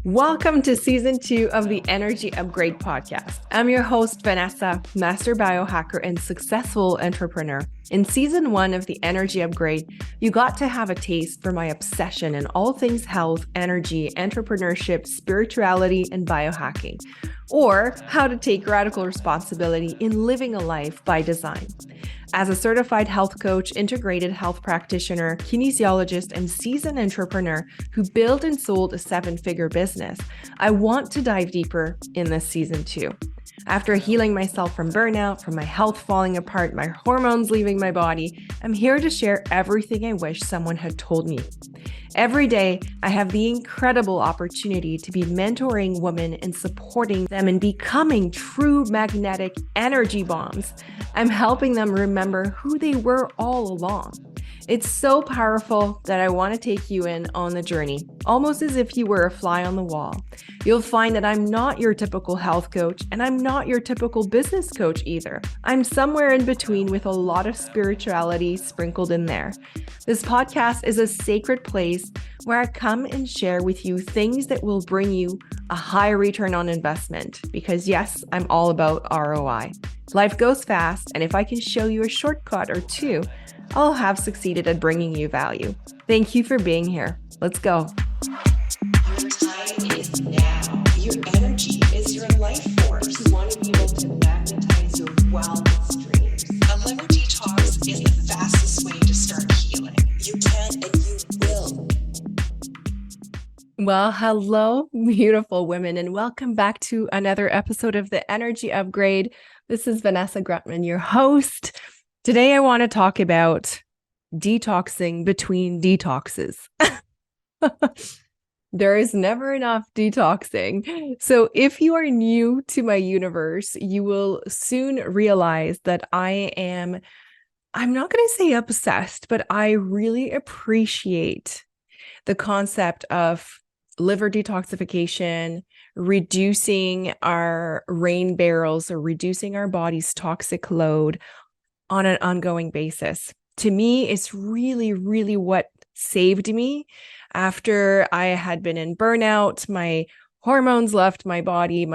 Welcome to season 2 of the Energy Upgrade podcast. I'm your host, Vanessa, master biohacker and successful entrepreneur. In season 1 of the Energy Upgrade, you got to have a taste for my obsession in all things health, energy, entrepreneurship, spirituality, and biohacking, or how to take radical responsibility in living a life by design. As a certified health coach, integrated health practitioner, kinesiologist, and seasoned entrepreneur who built and sold a 7-figure business, I want to dive deeper in this season 2. After healing myself from burnout, from my health falling apart, my hormones leaving my body, I'm here to share everything I wish someone had told me. Every day, I have the incredible opportunity to be mentoring women and supporting them in becoming true magnetic energy bombs. I'm helping them remember who they were all along. It's so powerful that I want to take you in on the journey, almost as if you were a fly on the wall. You'll find that I'm not your typical health coach, and I'm not your typical business coach either. I'm somewhere in between with a lot of spirituality sprinkled in there. This podcast is a sacred place where I come and share with you things that will bring you a high return on investment, because yes, I'm all about ROI. Life goes fast, and if I can show you a shortcut or two, I'll have succeeded at bringing you value. Thank you for being here. Let's go. Your time is now. Your energy is your life force. You want to be able to magnetize your wellness dreams. A liver detox is the fastest way to start healing. You can and you will. Well, hello, beautiful women, and welcome back to another episode of the Energy Upgrade. This is Vanessa Grutman, your host. Today, I want to talk about detoxing between detoxes. There is never enough detoxing. So if you are new to my universe, you will soon realize that I'm not going to say obsessed, but I really appreciate the concept of liver detoxification, reducing our rain barrels or reducing our body's toxic load on an ongoing basis. To me, it's really, really what saved me after I had been in burnout. My hormones left my body,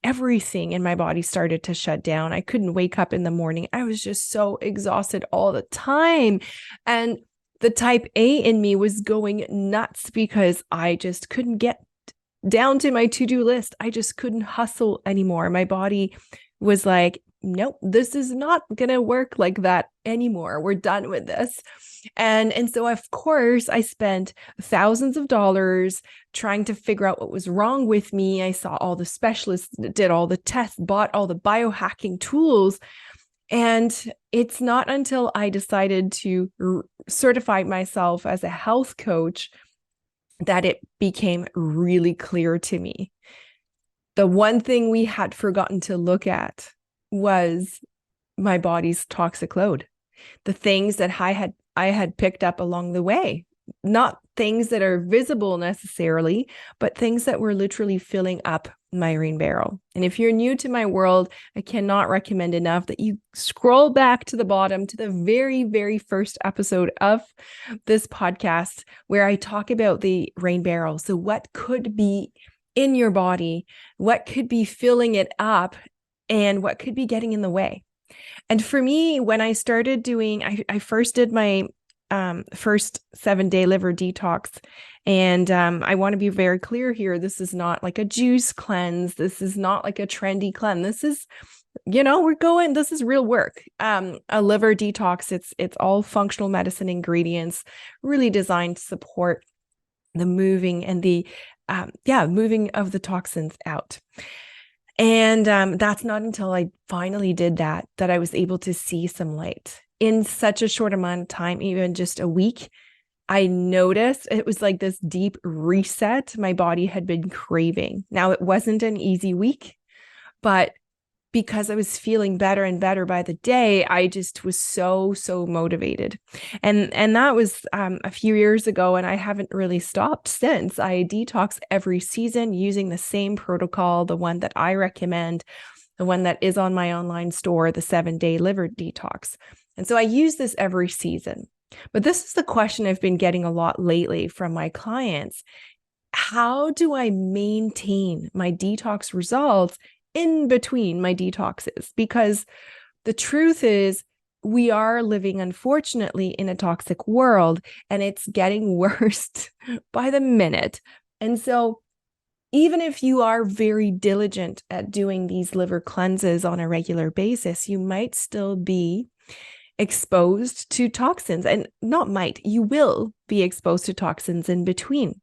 everything in my body started to shut down. I couldn't wake up in the morning. I was just so exhausted all the time. And the type A in me was going nuts because I just couldn't get down to my to-do list. I just couldn't hustle anymore. My body was like, nope, this is not going to work like that anymore. We're done with this. And so, of course, I spent thousands of dollars trying to figure out what was wrong with me. I saw all the specialists, did all the tests, bought all the biohacking tools. And it's not until I decided to certify myself as a health coach that it became really clear to me. The one thing we had forgotten to look at was my body's toxic load, the things that I had picked up along the way, not things that are visible necessarily, but things that were literally filling up my rain barrel. And if you're new to my world, I cannot recommend enough that you scroll back to the bottom to the very, very first episode of this podcast where I talk about the rain barrel. So what could be in your body, what could be filling it up, and what could be getting in the way. And for me, when I started doing, I first did my first 7-day liver detox. And I want to be very clear here. This is not like a juice cleanse. This is not like a trendy cleanse. This is, this is real work. A liver detox, it's all functional medicine ingredients, really designed to support the moving and the moving of the toxins out. And that's not until I finally did that I was able to see some light. In such a short amount of time, even just a week, I noticed it was like this deep reset my body had been craving. Now, it wasn't an easy week, but because I was feeling better and better by the day, I just was so motivated. And that was a few years ago, and I haven't really stopped since. I detox every season using the same protocol, the one that I recommend, the one that is on my online store, the 7-day liver detox. And so I use this every season. But this is the question I've been getting a lot lately from my clients. how do I maintain my detox results in between my detoxes? Because the truth is, we are living, unfortunately, in a toxic world, and it's getting worse by the minute. And so, even if you are very diligent at doing these liver cleanses on a regular basis, you might still be exposed to toxins, and not might, you will be exposed to toxins in between.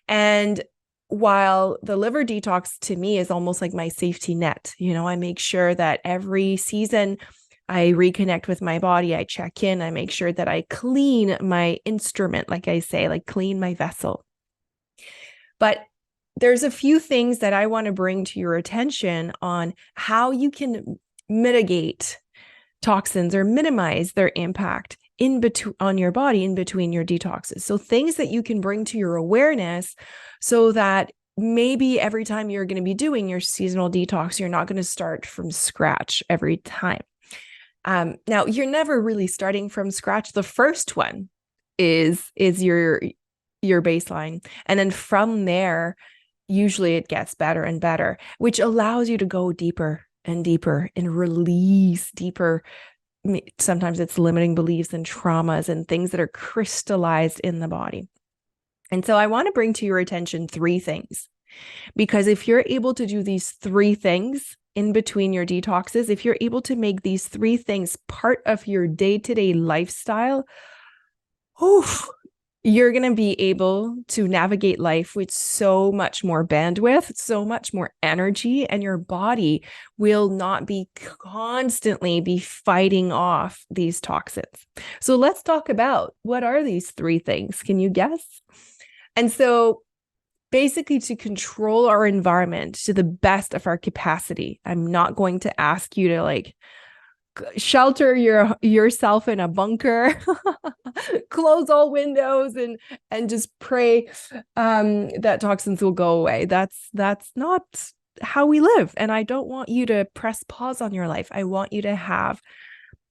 And while the liver detox to me is almost like my safety net, I make sure that every season I reconnect with my body, I check in, I make sure that I clean my instrument, like I say, like clean my vessel. But there's a few things that I want to bring to your attention on how you can mitigate toxins or minimize their impact in between on your body in between your detoxes. So things that you can bring to your awareness so that maybe every time you're going to be doing your seasonal detox, you're not going to start from scratch every time. Now, you're never really starting from scratch. The first one is your baseline. And then from there, usually it gets better and better, which allows you to go deeper and deeper and release deeper. Sometimes it's limiting beliefs and traumas and things that are crystallized in the body. And so I want to bring to your attention 3 things, because if you're able to do these 3 things in between your detoxes, if you're able to make these 3 things part of your day-to-day lifestyle, you're going to be able to navigate life with so much more bandwidth, so much more energy, and your body will not be constantly be fighting off these toxins. So let's talk about, what are these 3 things? Can you guess? And so basically, to control our environment to the best of our capacity, I'm not going to ask you to shelter yourself in a bunker, close all windows, and just pray that toxins will go away. That's not how we live. And I don't want you to press pause on your life. I want you to have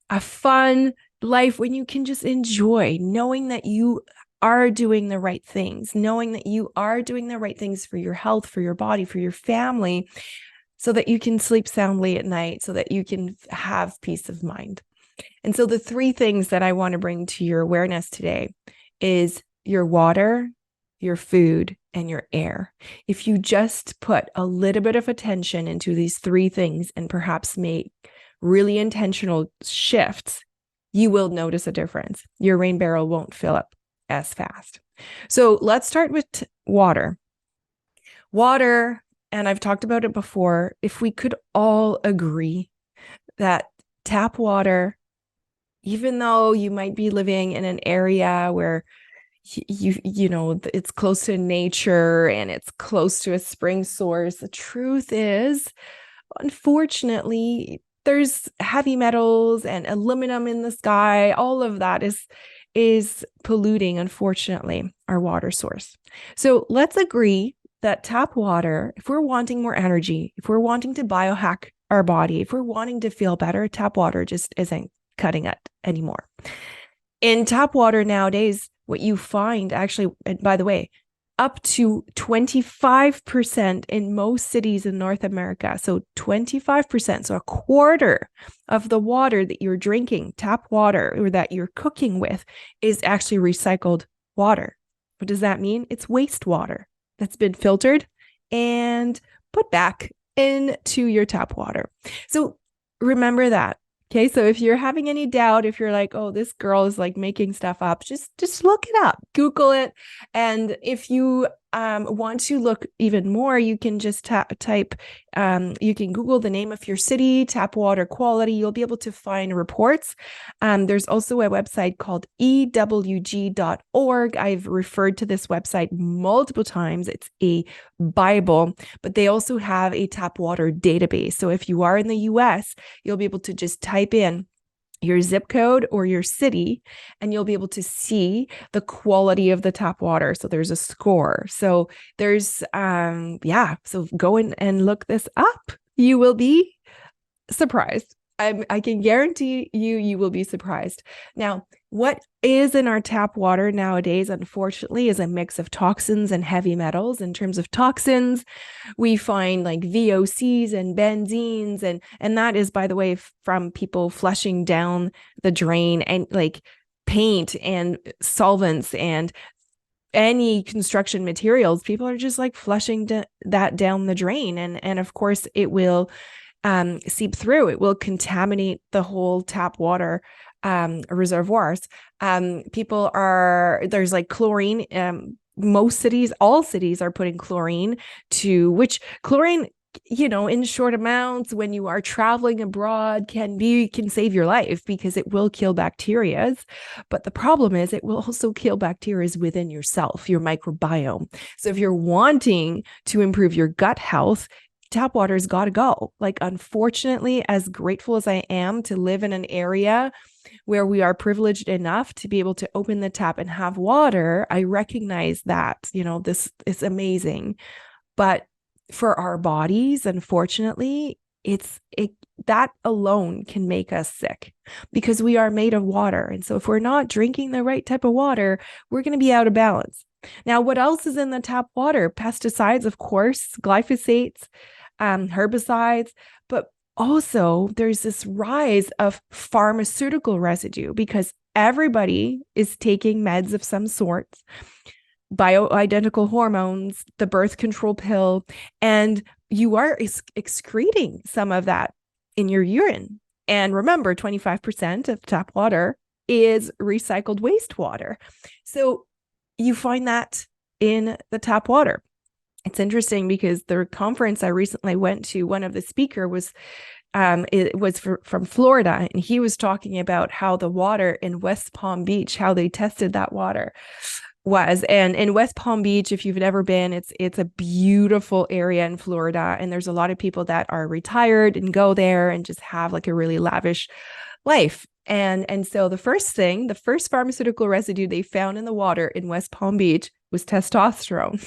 a fun life when you can just enjoy knowing that you are doing the right things, knowing that you are doing the right things for your health, for your body, for your family, so that you can sleep soundly at night, so that you can have peace of mind. And so the 3 things that I want to bring to your awareness today is your water, your food, and your air. If you just put a little bit of attention into these 3 things and perhaps make really intentional shifts, you will notice a difference. Your rain barrel won't fill up as fast. So let's start with water. Water, and I've talked about it before, if we could all agree that tap water, even though you might be living in an area where you know it's close to nature and it's close to a spring source, the truth is, unfortunately, there's heavy metals and aluminum in the sky. All of that is polluting, unfortunately, our water source. So let's agree that tap water, if we're wanting more energy, if we're wanting to biohack our body, if we're wanting to feel better, tap water just isn't cutting it anymore. In tap water nowadays, what you find actually, and by the way, up to 25% in most cities in North America. So 25%, so a quarter of the water that you're drinking, tap water, or that you're cooking with, is actually recycled water. What does that mean? It's wastewater that's been filtered and put back into your tap water. So remember that. Okay, so if you're having any doubt, if you're like, oh, this girl is making stuff up, just look it up, Google it. And if you want to look even more, you can just type, you can Google the name of your city, tap water quality. You'll be able to find reports. There's also a website called ewg.org. I've referred to this website multiple times. It's a Bible, but they also have a tap water database. So if you are in the US, you'll be able to just type in your zip code or your city, and you'll be able to see the quality of the tap water. So there's a score. So there's, so go in and look this up. You will be surprised. I can guarantee you will be surprised. Now, What is in our tap water nowadays, unfortunately, is a mix of toxins and heavy metals. In terms of toxins, we find like VOCs and benzenes, and that is, by the way, from people flushing down the drain, and like paint and solvents and any construction materials. People are just like flushing that down the drain, and of course it will seep through. It will contaminate the whole tap water reservoirs. There's like chlorine. Most cities, all cities are putting chlorine, to which chlorine, in short amounts when you are traveling abroad can save your life, because it will kill bacteria. But the problem is it will also kill bacteria within yourself, your microbiome. So if you're wanting to improve your gut health, tap water's got to go. Like, unfortunately, as grateful as I am to live in an area where we are privileged enough to be able to open the tap and have water, I recognize that, this is amazing. But for our bodies, unfortunately, that alone can make us sick, because we are made of water. And so if we're not drinking the right type of water, we're going to be out of balance. Now, what else is in the tap water? Pesticides, of course, glyphosates, herbicides, but also there's this rise of pharmaceutical residue, because everybody is taking meds of some sort, bioidentical hormones, the birth control pill, and you are excreting some of that in your urine. And remember, 25% of tap water is recycled wastewater. So you find that in the tap water. It's interesting because the conference I recently went to, one of the speaker was from Florida, and he was talking about how the water in West Palm Beach, how they tested that water was. And in West Palm Beach, if you've never been, it's a beautiful area in Florida, and there's a lot of people that are retired and go there and just have like a really lavish life. And so the first pharmaceutical residue they found in the water in West Palm Beach was testosterone.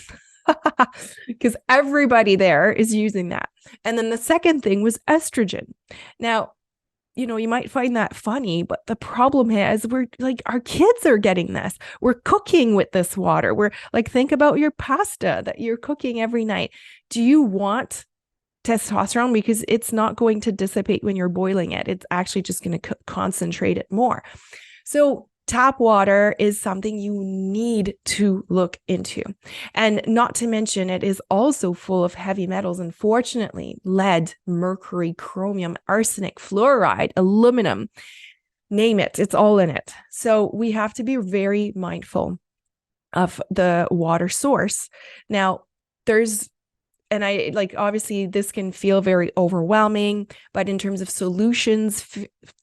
Because everybody there is using that. And then the second thing was estrogen. Now, you might find that funny, but the problem is we're like, our kids are getting this. We're cooking with this water. We're like, think about your pasta that you're cooking every night. Do you want testosterone? Because it's not going to dissipate when you're boiling it. It's actually just going to concentrate it more. So tap water is something you need to look into. And not to mention, it is also full of heavy metals, unfortunately: lead, mercury, chromium, arsenic, fluoride, aluminum, name it, it's all in it. So we have to be very mindful of the water source. Now, obviously this can feel very overwhelming, but in terms of solutions,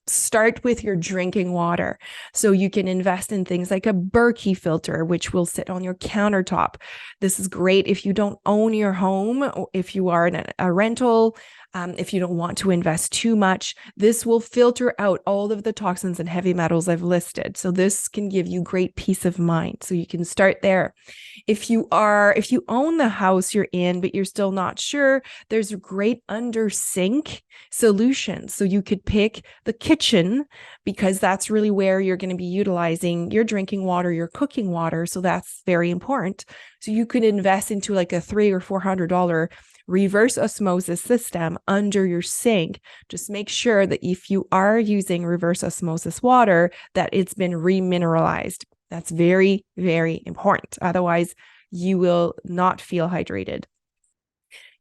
start with your drinking water. So you can invest in things like a Berkey filter, which will sit on your countertop. This is great if you don't own your home, if you are in a rental. If you don't want to invest too much, this will filter out all of the toxins and heavy metals I've listed. So this can give you great peace of mind. So you can start there. If you own the house you're in, but you're still not sure, there's a great under sink solution. So you could pick the kitchen, because that's really where you're going to be utilizing your drinking water, your cooking water. So that's very important. So you could invest into like a $300 or $400 reverse osmosis system under your sink. Just make sure that if you are using reverse osmosis water, that it's been remineralized. That's very, very important. Otherwise, you will not feel hydrated.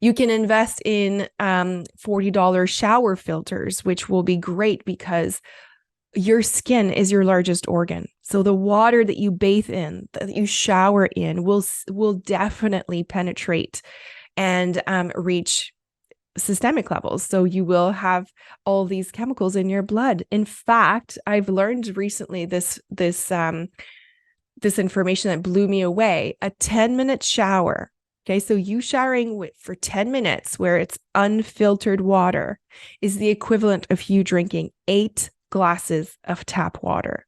You can invest in $40 shower filters, which will be great because your skin is your largest organ. So the water that you bathe in, that you shower in, will definitely penetrate and reach systemic levels. So you will have all these chemicals in your blood. In fact, I've learned recently this information that blew me away. A 10-minute shower. Okay, so you showering for 10 minutes where it's unfiltered water is the equivalent of you drinking 8 glasses of tap water.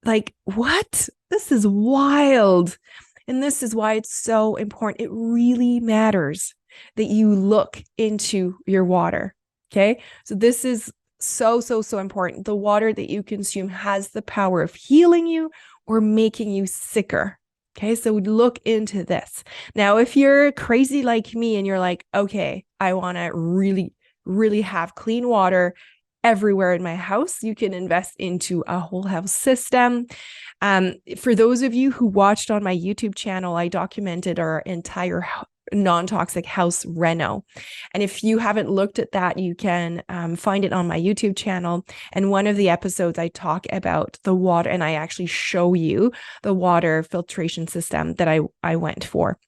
Like, what? This is wild. And this is why it's so important. It really matters that you look into your water. Okay. So this is So important. The water that you consume has the power of healing you or making you sicker. Okay, so look into this. Now, if you're crazy like me and you're like, okay, I want to really have clean water everywhere in my house, you can invest into a whole house system. For those of you who watched on my YouTube channel, I documented our entire non-toxic house reno. And if you haven't looked at that, you can find it on my YouTube channel. And one of the episodes I talk about the water, and I actually show you the water filtration system that I went for.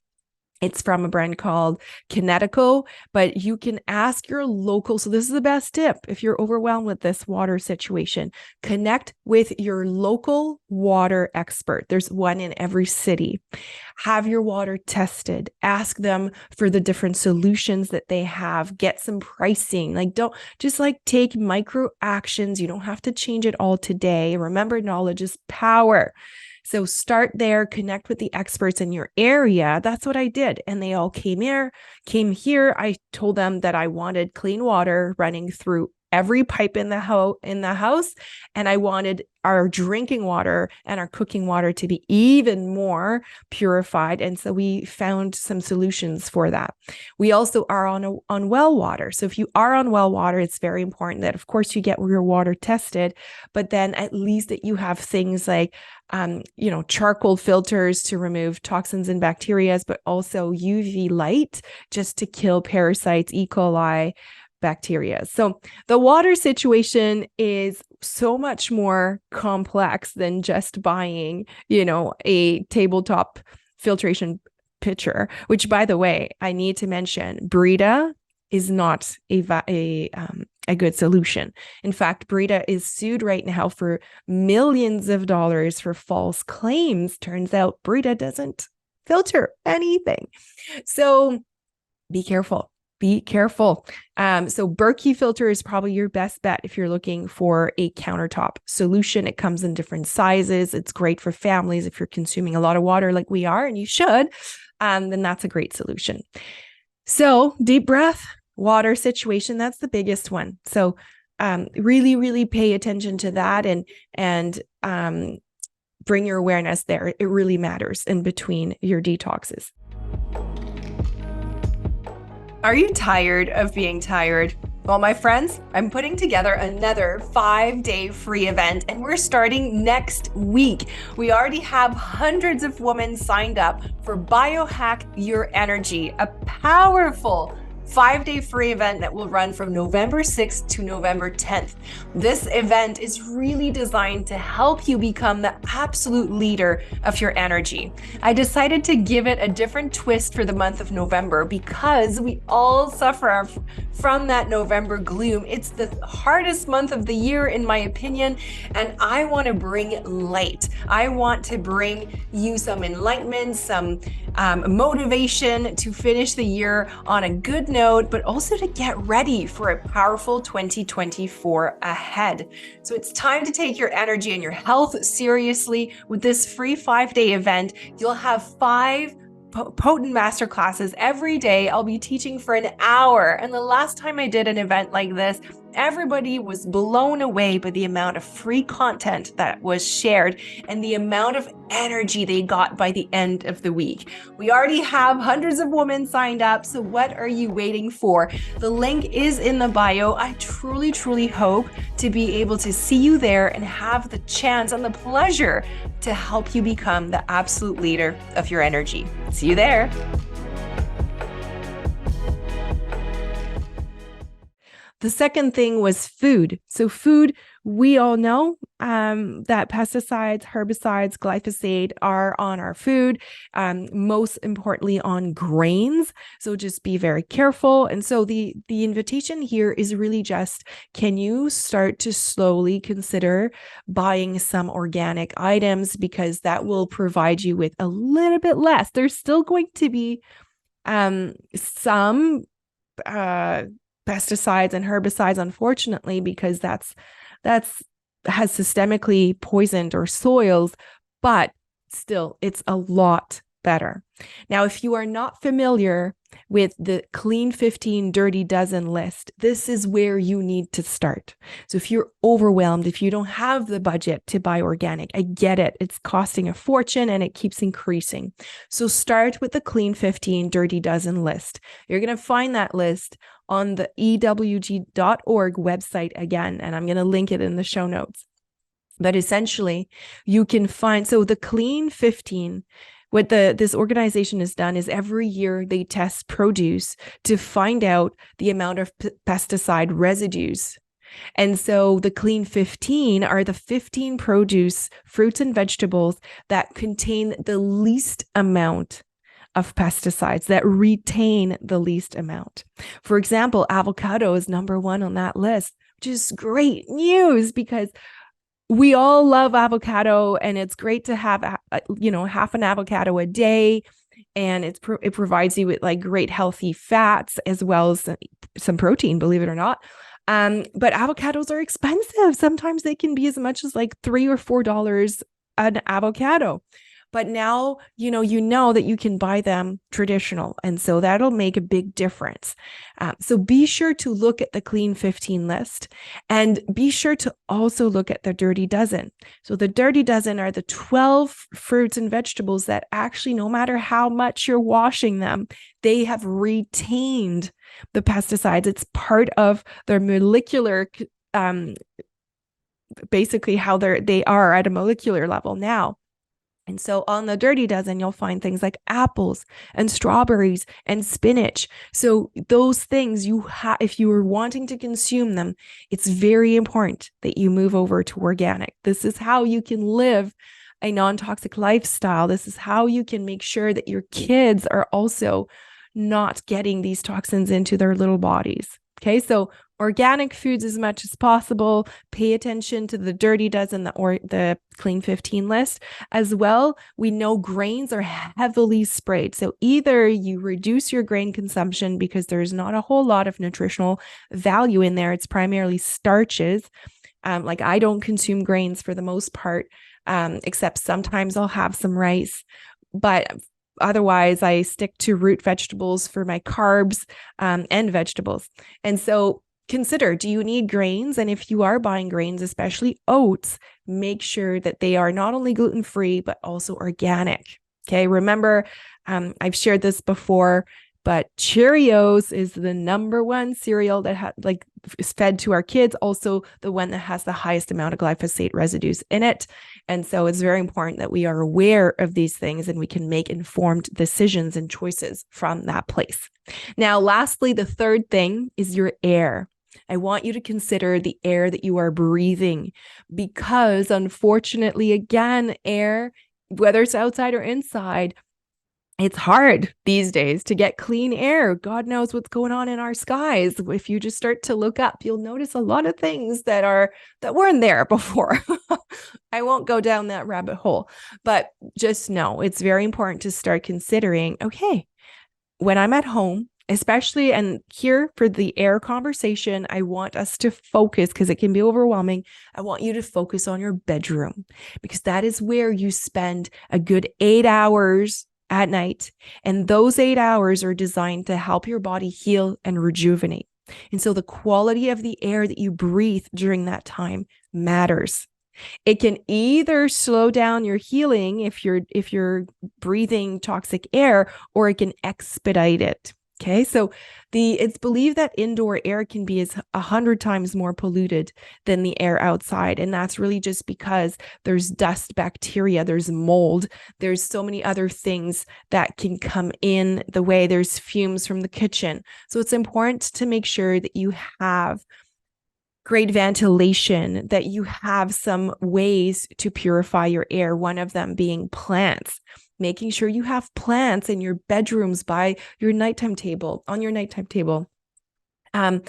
It's from a brand called Kinetico, but you can ask your local. So this is the best tip. If you're overwhelmed with this water situation, connect with your local water expert. There's one in every city. Have your water tested. Ask them for the different solutions that they have. Get some pricing. Like, don't just like take micro actions. You don't have to change it all today. Remember, knowledge is power. So start there, connect with the experts in your area. That's what I did. And they all came here. I told them that I wanted clean water running through every pipe in the house. And I wanted our drinking water and our cooking water to be even more purified. And so we found some solutions for that. We also are on well water. So if you are on well water, it's very important that, of course, you get your water tested, but then at least that you have things like charcoal filters to remove toxins and bacteria, but also UV light just to kill parasites, E. coli, bacteria. So the water situation is so much more complex than just buying, a tabletop filtration pitcher, which, by the way, I need to mention, Brita is not a good solution. In fact, Brita is sued right now for millions of dollars for false claims. Turns out Brita doesn't filter anything. So be careful. Be careful. So Berkey filter is probably your best bet if you're looking for a countertop solution. It comes in different sizes. It's great for families if you're consuming a lot of water like we are, and you should, then that's a great solution. So deep breath, water situation, that's the biggest one. So really pay attention to that and bring your awareness there. It really matters in between your detoxes. Are you tired of being tired? Well, my friends, I'm putting together another 5-day free event, and we're starting next week. We already have hundreds of women signed up for Biohack Your Energy, a powerful 5-day free event that will run from November 6th to November 10th. This event is really designed to help you become the absolute leader of your energy. I decided to give it a different twist for the month of November because we all suffer from that November gloom. It's the hardest month of the year, in my opinion, and I want to bring light. I want to bring you some enlightenment, some motivation to finish the year on a good note, but also to get ready for a powerful 2024 ahead. So it's time to take your energy and your health seriously. With this free 5-day event, you'll have 5 potent masterclasses every day. I'll be teaching for an hour. And the last time I did an event like this, everybody was blown away by the amount of free content that was shared and the amount of energy they got by the end of the week. We already have hundreds of women signed up, so what are you waiting for? The link is in the bio. I truly hope to be able to see you there and have the chance and the pleasure to help you become the absolute leader of your energy. See you there. The second thing was food. So food, we all know that pesticides, herbicides, glyphosate are on our food, most importantly on grains. So just be very careful. And so the invitation here is really just, can you start to slowly consider buying some organic items, because that will provide you with a little bit less. There's still going to be some pesticides and herbicides, unfortunately, because that's has systemically poisoned our soils, but still it's a lot better. Now, if you are not familiar with the Clean 15 Dirty Dozen list, this is where you need to start. So if you're overwhelmed, if you don't have the budget to buy organic, I get it. It's costing a fortune and it keeps increasing. So start with the Clean 15 Dirty Dozen list. You're going to find that list on the ewg.org website again, and I'm going to link it in the show notes. But essentially, you can find, so the Clean 15, what this organization has done is every year they test produce to find out the amount of pesticide residues. And so the Clean 15 are the 15 produce, fruits and vegetables that contain the least amount of pesticides, that retain the least amount. For example, avocado is number one on that list, which is great news because we all love avocado, and it's great to have, half an avocado a day, and it provides you with like great healthy fats as well as some protein, believe it or not. But avocados are expensive. Sometimes they can be as much as like $3 or $4 an avocado. But now, you know that you can buy them traditional. And so that'll make a big difference. So be sure to look at the Clean 15 list, and be sure to also look at the Dirty Dozen. So the Dirty Dozen are the 12 fruits and vegetables that actually, no matter how much you're washing them, they have retained the pesticides. It's part of their molecular, basically how they are at a molecular level now. And so on the Dirty Dozen, you'll find things like apples and strawberries and spinach. So those things if you are wanting to consume them, it's very important that you move over to organic. This is how you can live a non-toxic lifestyle. This is how you can make sure that your kids are also not getting these toxins into their little bodies. Okay, so organic foods as much as possible. Pay attention to the Dirty Dozen or the Clean 15 list. As well, we know grains are heavily sprayed. So either you reduce your grain consumption because there's not a whole lot of nutritional value in there. It's primarily starches. Like I don't consume grains for the most part, except sometimes I'll have some rice. But otherwise, I stick to root vegetables for my carbs and vegetables. And so consider, do you need grains? And if you are buying grains, especially oats, make sure that they are not only gluten-free, but also organic. Okay, remember, I've shared this before, but Cheerios is the number one cereal that is fed to our kids, also the one that has the highest amount of glyphosate residues in it. And so it's very important that we are aware of these things and we can make informed decisions and choices from that place. Now, lastly, the third thing is your air. I want you to consider the air that you are breathing, because unfortunately, again, air, whether it's outside or inside, it's hard these days to get clean air. God knows what's going on in our skies. If you just start to look up, you'll notice a lot of things that weren't there before. I won't go down that rabbit hole, but just know it's very important to start considering, okay, when I'm at home, especially, and here for the air conversation, I want us to focus, because it can be overwhelming. I want you to focus on your bedroom, because that is where you spend a good 8 hours at night. And those 8 hours are designed to help your body heal and rejuvenate. And so the quality of the air that you breathe during that time matters. It can either slow down your healing if you're breathing toxic air, or it can expedite it. Okay, so it's believed that indoor air can be 100 times more polluted than the air outside. And that's really just because there's dust, bacteria, there's mold, there's so many other things that can come in the way. There's fumes from the kitchen. So it's important to make sure that you have great ventilation, that you have some ways to purify your air, one of them being plants. Making sure you have plants in your bedrooms by your nighttime table, on your nighttime table. And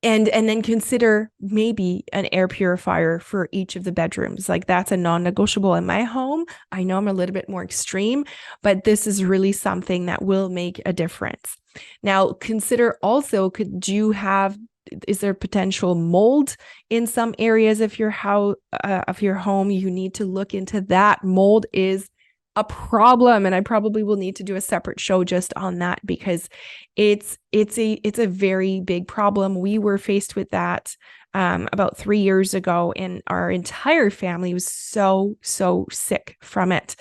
then consider maybe an air purifier for each of the bedrooms. Like that's a non-negotiable in my home. I know I'm a little bit more extreme, but this is really something that will make a difference. Now, consider also, is there potential mold in some areas of your home? You need to look into that. Mold is a problem, and I probably will need to do a separate show just on that, because it's a very big problem. We were faced with that about 3 years ago, and our entire family was so sick from it.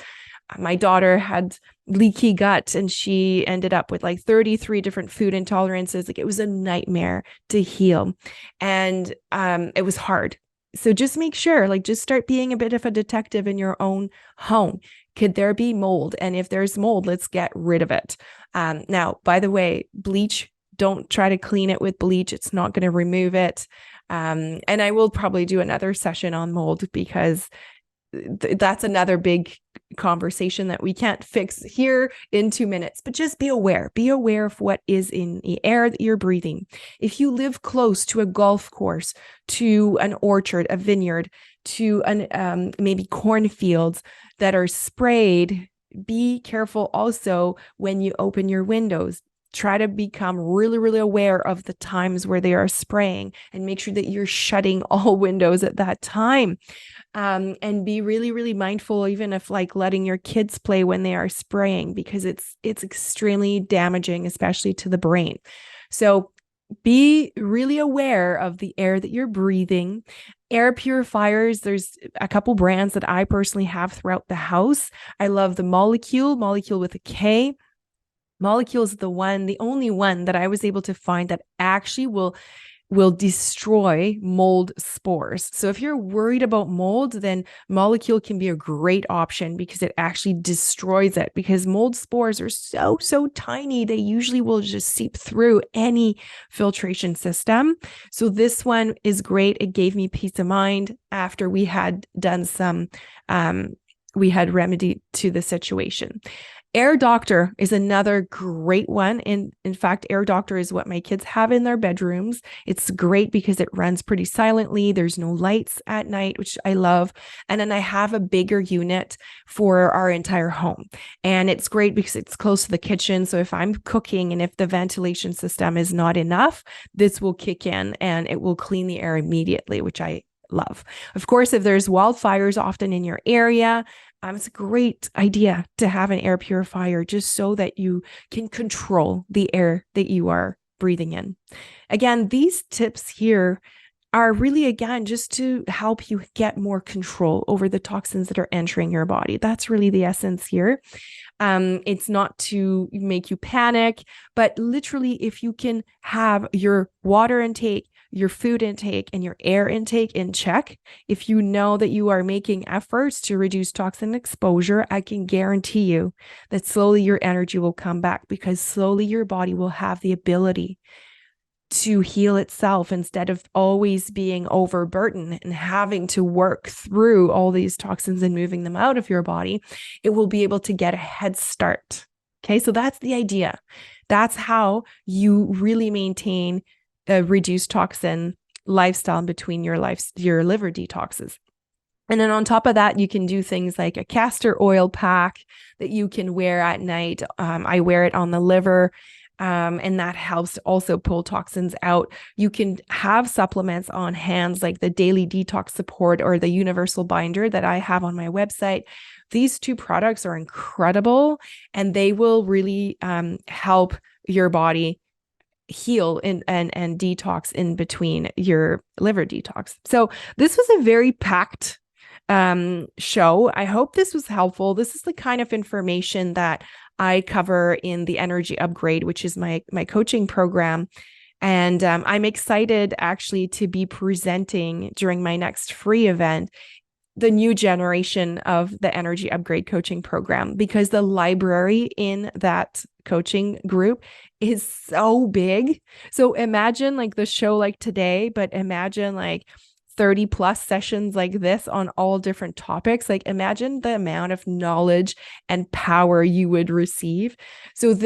My daughter had leaky gut, and she ended up with like 33 different food intolerances. Like, it was a nightmare to heal, and it was hard. So just make sure, like, just start being a bit of a detective in your own home. Could there be mold? And if there's mold, let's get rid of it. Now, by the way, bleach, don't try to clean it with bleach. It's not going to remove it. And I will probably do another session on mold, because that's another big conversation that we can't fix here in 2 minutes. But just be aware of what is in the air that you're breathing. If you live close to a golf course, to an orchard, a vineyard, to an maybe cornfields that are sprayed, be careful also when you open your windows. Try to become really aware of the times where they are spraying, and make sure that you're shutting all windows at that time. And be really mindful, even if like letting your kids play when they are spraying, because it's extremely damaging, especially to the brain. So be really aware of the air that you're breathing. Air purifiers, there's a couple brands that I personally have throughout the house. I love the Molecule with a K. Molecule is the only one that I was able to find that actually will destroy mold spores. So if you're worried about mold, then Molecule can be a great option, because it actually destroys it, because mold spores are so tiny. They usually will just seep through any filtration system. So this one is great. It gave me peace of mind after we had done some, we had remedy to the situation. Air Doctor is another great one. And in fact, Air Doctor is what my kids have in their bedrooms. It's great because it runs pretty silently. There's no lights at night, which I love. And then I have a bigger unit for our entire home. And it's great because it's close to the kitchen. So if I'm cooking and if the ventilation system is not enough, this will kick in and it will clean the air immediately, which I love. Of course, if there's wildfires often in your area, it's a great idea to have an air purifier, just so that you can control the air that you are breathing in. Again, these tips here are really, again, just to help you get more control over the toxins that are entering your body. That's really the essence here. It's not to make you panic, but literally, if you can have your water intake, your food intake, and your air intake in check, if you know that you are making efforts to reduce toxin exposure, I can guarantee you that slowly your energy will come back, because slowly your body will have the ability to heal itself, instead of always being overburdened and having to work through all these toxins and moving them out of your body. It will be able to get a head start. Okay, so that's the idea. That's how you really maintain a reduced toxin lifestyle in between your liver detoxes. And then on top of that, you can do things like a castor oil pack that you can wear at night. I wear it on the liver. And that helps also pull toxins out. You can have supplements on hands, like the Daily Detox Support or the Universal Binder that I have on my website. These two products are incredible, and they will really help your body heal and detox in between your liver detox. So this was a very packed show. I hope this was helpful. This is the kind of information that I cover in the Energy Upgrade, which is my coaching program. And I'm excited actually to be presenting during my next free event the new generation of the Energy Upgrade coaching program, because the library in that coaching group is so big. So imagine like the show like today, but imagine like 30 plus sessions like this on all different topics. Like, imagine the amount of knowledge and power you would receive. So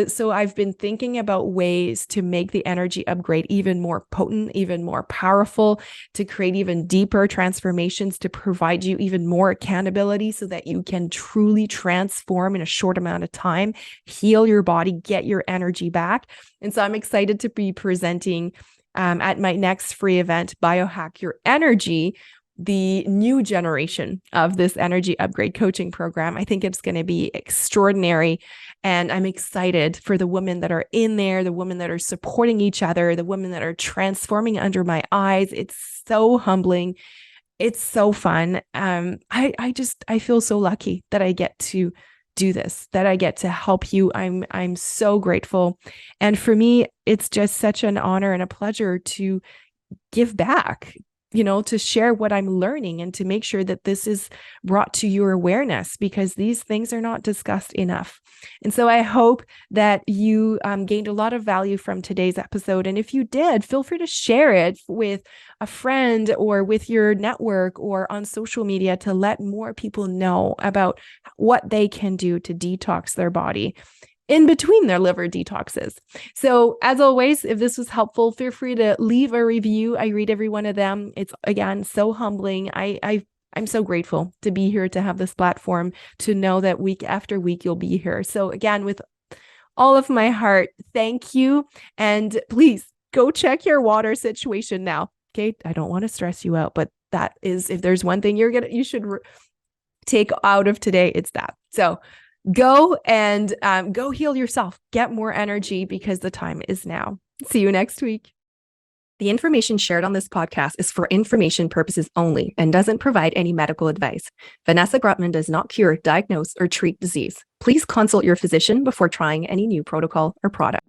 so I've been thinking about ways to make the Energy Upgrade even more potent, even more powerful, to create even deeper transformations, to provide you even more accountability so that you can truly transform in a short amount of time, heal your body, get your energy back. And so I'm excited to be presenting at my next free event, Biohack Your Energy, the new generation of this energy upgrade coaching program. I think it's going to be extraordinary. And I'm excited for the women that are in there, the women that are supporting each other, the women that are transforming under my eyes. It's so humbling. It's so fun. I feel so lucky that I get to do this, that I get to help you. I'm so grateful. And for me, it's just such an honor and a pleasure to give back, to share what I'm learning and to make sure that this is brought to your awareness, because these things are not discussed enough. And so I hope that you gained a lot of value from today's episode. And if you did, feel free to share it with a friend or with your network or on social media to let more people know about what they can do to detox their body in between their liver detoxes. So as always, if this was helpful, feel free to leave a review. I read every one of them. It's, again, so humbling. I'm so grateful to be here, to have this platform, to know that week after week you'll be here. So again, with all of my heart, thank you. And please go check your water situation now. Okay. I don't want to stress you out, but that is, if there's one thing you should take out of today, it's that. So go and go heal yourself, get more energy, because the time is now. See you next week. The information shared on this podcast is for information purposes only and doesn't provide any medical advice. Vanessa Grutman does not cure, diagnose, or treat disease. Please consult your physician before trying any new protocol or product.